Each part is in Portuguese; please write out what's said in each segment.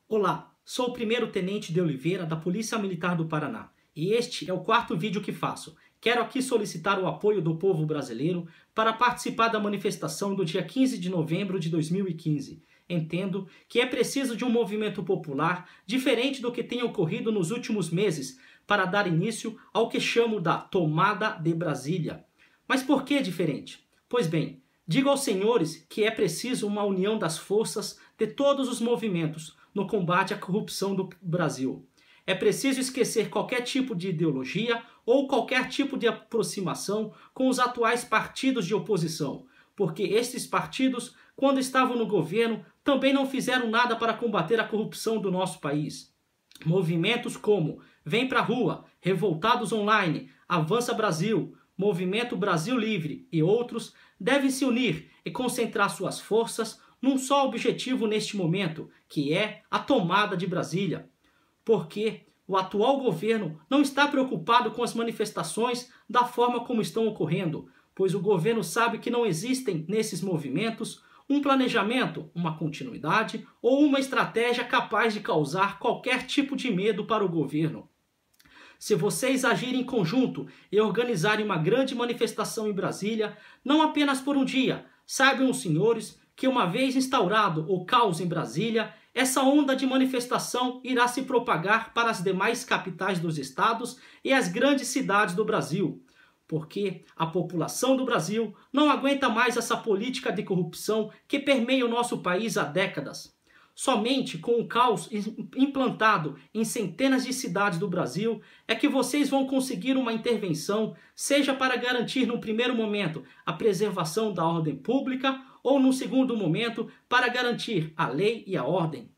Olá, sou o primeiro-tenente de Oliveira da Polícia Militar do Paraná e este é o quarto vídeo que faço. Quero aqui solicitar o apoio do povo brasileiro para participar da manifestação do dia 15 de novembro de 2015. Entendo que é preciso de um movimento popular diferente do que tem ocorrido nos últimos meses para dar início ao que chamo da tomada de Brasília. Mas por que diferente? Pois bem, digo aos senhores que é preciso uma união das forças de todos os movimentos no combate à corrupção do Brasil. É preciso esquecer qualquer tipo de ideologia ou qualquer tipo de aproximação com os atuais partidos de oposição, porque estes partidos, quando estavam no governo, também não fizeram nada para combater a corrupção do nosso país. Movimentos como Vem Pra Rua, Revoltados Online, Avança Brasil, Movimento Brasil Livre e outros devem se unir e concentrar suas forças num só objetivo neste momento, que é a tomada de Brasília. Porque o atual governo não está preocupado com as manifestações da forma como estão ocorrendo, pois o governo sabe que não existem nesses movimentos um planejamento, uma continuidade ou uma estratégia capaz de causar qualquer tipo de medo para o governo. Se vocês agirem em conjunto e organizarem uma grande manifestação em Brasília, não apenas por um dia, saibam os senhores que uma vez instaurado o caos em Brasília, essa onda de manifestação irá se propagar para as demais capitais dos estados e as grandes cidades do Brasil, porque a população do Brasil não aguenta mais essa política de corrupção que permeia o nosso país há décadas. Somente com o caos implantado em centenas de cidades do Brasil é que vocês vão conseguir uma intervenção, seja para garantir no primeiro momento a preservação da ordem pública ou no segundo momento para garantir a lei e a ordem.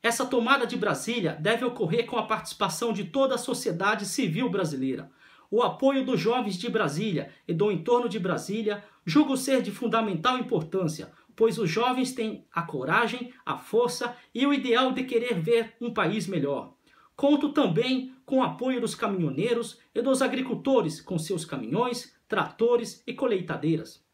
Essa tomada de Brasília deve ocorrer com a participação de toda a sociedade civil brasileira. O apoio dos jovens de Brasília e do entorno de Brasília julgo ser de fundamental importância, pois os jovens têm a coragem, a força e o ideal de querer ver um país melhor. Conto também com o apoio dos caminhoneiros e dos agricultores com seus caminhões, tratores e colheitadeiras.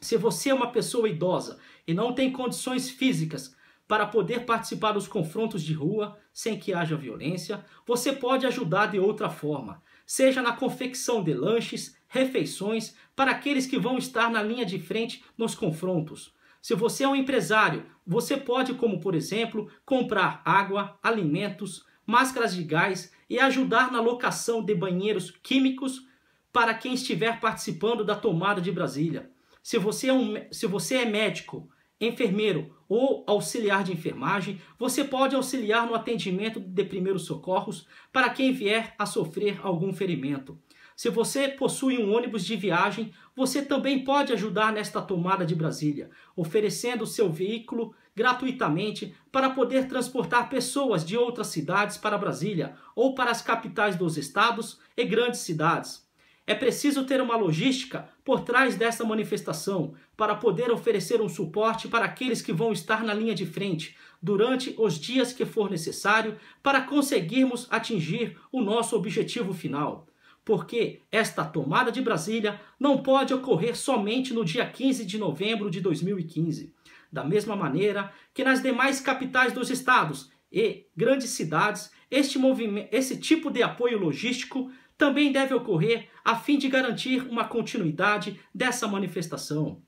Se você é uma pessoa idosa e não tem condições físicas para poder participar dos confrontos de rua sem que haja violência, você pode ajudar de outra forma, seja na confecção de lanches, refeições para aqueles que vão estar na linha de frente nos confrontos. Se você é um empresário, você pode, como por exemplo, comprar água, alimentos, máscaras de gás e ajudar na locação de banheiros químicos para quem estiver participando da tomada de Brasília. Se você é médico, enfermeiro ou auxiliar de enfermagem, você pode auxiliar no atendimento de primeiros socorros para quem vier a sofrer algum ferimento. Se você possui um ônibus de viagem, você também pode ajudar nesta tomada de Brasília, oferecendo seu veículo gratuitamente para poder transportar pessoas de outras cidades para Brasília ou para as capitais dos estados e grandes cidades. É preciso ter uma logística por trás dessa manifestação para poder oferecer um suporte para aqueles que vão estar na linha de frente durante os dias que for necessário para conseguirmos atingir o nosso objetivo final. Porque esta tomada de Brasília não pode ocorrer somente no dia 15 de novembro de 2015. Da mesma maneira que nas demais capitais dos estados e grandes cidades, esse tipo de apoio logístico também deve ocorrer a fim de garantir uma continuidade dessa manifestação.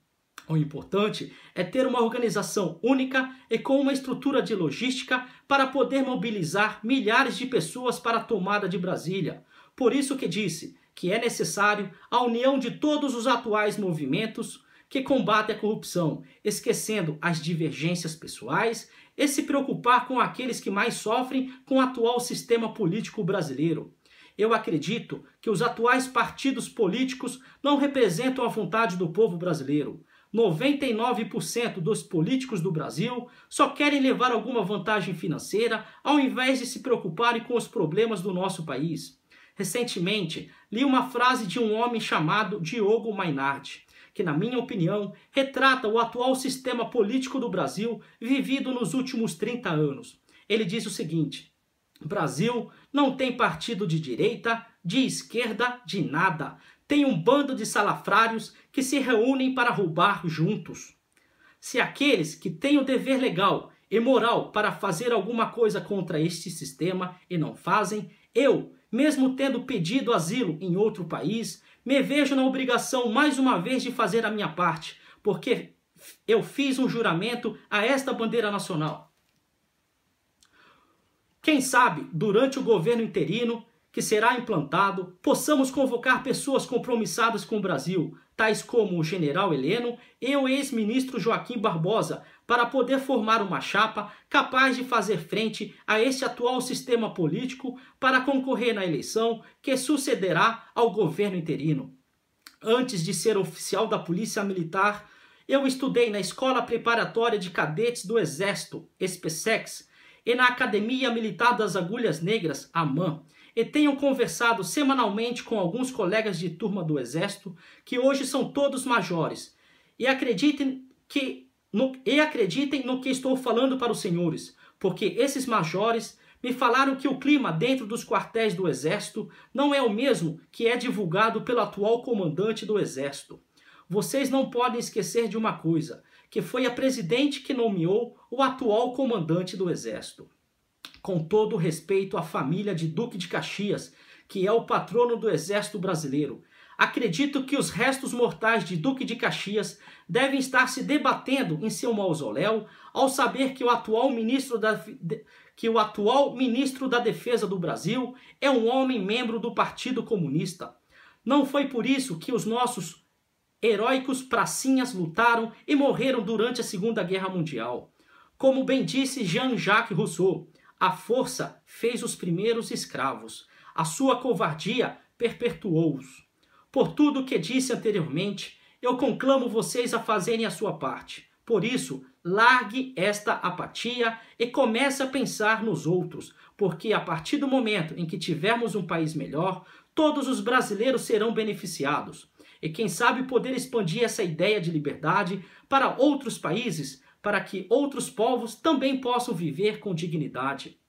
O importante é ter uma organização única e com uma estrutura de logística para poder mobilizar milhares de pessoas para a tomada de Brasília. Por isso que disse que é necessário a união de todos os atuais movimentos que combatem a corrupção, esquecendo as divergências pessoais e se preocupar com aqueles que mais sofrem com o atual sistema político brasileiro. Eu acredito que os atuais partidos políticos não representam a vontade do povo brasileiro. 99% dos políticos do Brasil só querem levar alguma vantagem financeira ao invés de se preocuparem com os problemas do nosso país. Recentemente, li uma frase de um homem chamado Diogo Mainardi, que, na minha opinião, retrata o atual sistema político do Brasil vivido nos últimos 30 anos. Ele diz o seguinte: Brasil não tem partido de direita, de esquerda, de nada. Tem um bando de salafrários que se reúnem para roubar juntos. Se aqueles que têm o dever legal e moral para fazer alguma coisa contra este sistema e não fazem, eu, mesmo tendo pedido asilo em outro país, me vejo na obrigação mais uma vez de fazer a minha parte, porque eu fiz um juramento a esta bandeira nacional. Quem sabe, durante o governo interino que será implantado, possamos convocar pessoas compromissadas com o Brasil, tais como o general Heleno e o ex-ministro Joaquim Barbosa, para poder formar uma chapa capaz de fazer frente a este atual sistema político para concorrer na eleição que sucederá ao governo interino. Antes de ser oficial da Polícia Militar, eu estudei na Escola Preparatória de Cadetes do Exército, SPSEX, e na Academia Militar das Agulhas Negras, AMAN, e tenho conversado semanalmente com alguns colegas de turma do Exército, que hoje são todos majores, e acreditem no que estou falando para os senhores, porque esses majores me falaram que o clima dentro dos quartéis do Exército não é o mesmo que é divulgado pelo atual comandante do Exército. Vocês não podem esquecer de uma coisa, que foi a presidente que nomeou o atual comandante do Exército. Com todo o respeito à família de Duque de Caxias, que é o patrono do Exército Brasileiro, acredito que os restos mortais de Duque de Caxias devem estar se debatendo em seu mausoléu ao saber que o atual ministro da Defesa do Brasil é um homem membro do Partido Comunista. Não foi por isso que os nossos heróicos pracinhas lutaram e morreram durante a Segunda Guerra Mundial. Como bem disse Jean-Jacques Rousseau, a força fez os primeiros escravos, a sua covardia perpetuou-os. Por tudo o que disse anteriormente, eu conclamo vocês a fazerem a sua parte. Por isso, largue esta apatia e comece a pensar nos outros, porque a partir do momento em que tivermos um país melhor, todos os brasileiros serão beneficiados. E quem sabe poder expandir essa ideia de liberdade para outros países, para que outros povos também possam viver com dignidade.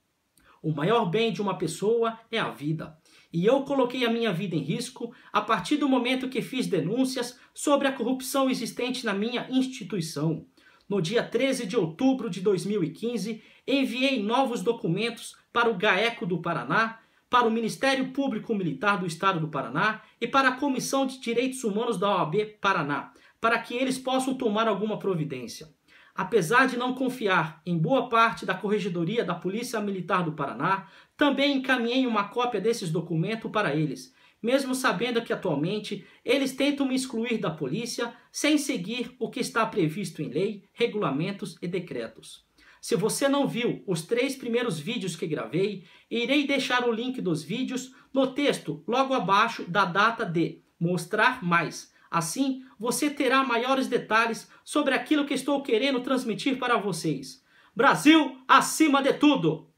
O maior bem de uma pessoa é a vida. E eu coloquei a minha vida em risco a partir do momento que fiz denúncias sobre a corrupção existente na minha instituição. No dia 13 de outubro de 2015, enviei novos documentos para o GAECO do Paraná, para o Ministério Público Militar do Estado do Paraná e para a Comissão de Direitos Humanos da OAB Paraná, para que eles possam tomar alguma providência. Apesar de não confiar em boa parte da Corregedoria da Polícia Militar do Paraná, também encaminhei uma cópia desses documentos para eles, mesmo sabendo que atualmente eles tentam me excluir da polícia sem seguir o que está previsto em lei, regulamentos e decretos. Se você não viu os 3 primeiros vídeos que gravei, irei deixar o link dos vídeos no texto logo abaixo da data de mostrar mais. Assim, você terá maiores detalhes sobre aquilo que estou querendo transmitir para vocês. Brasil acima de tudo!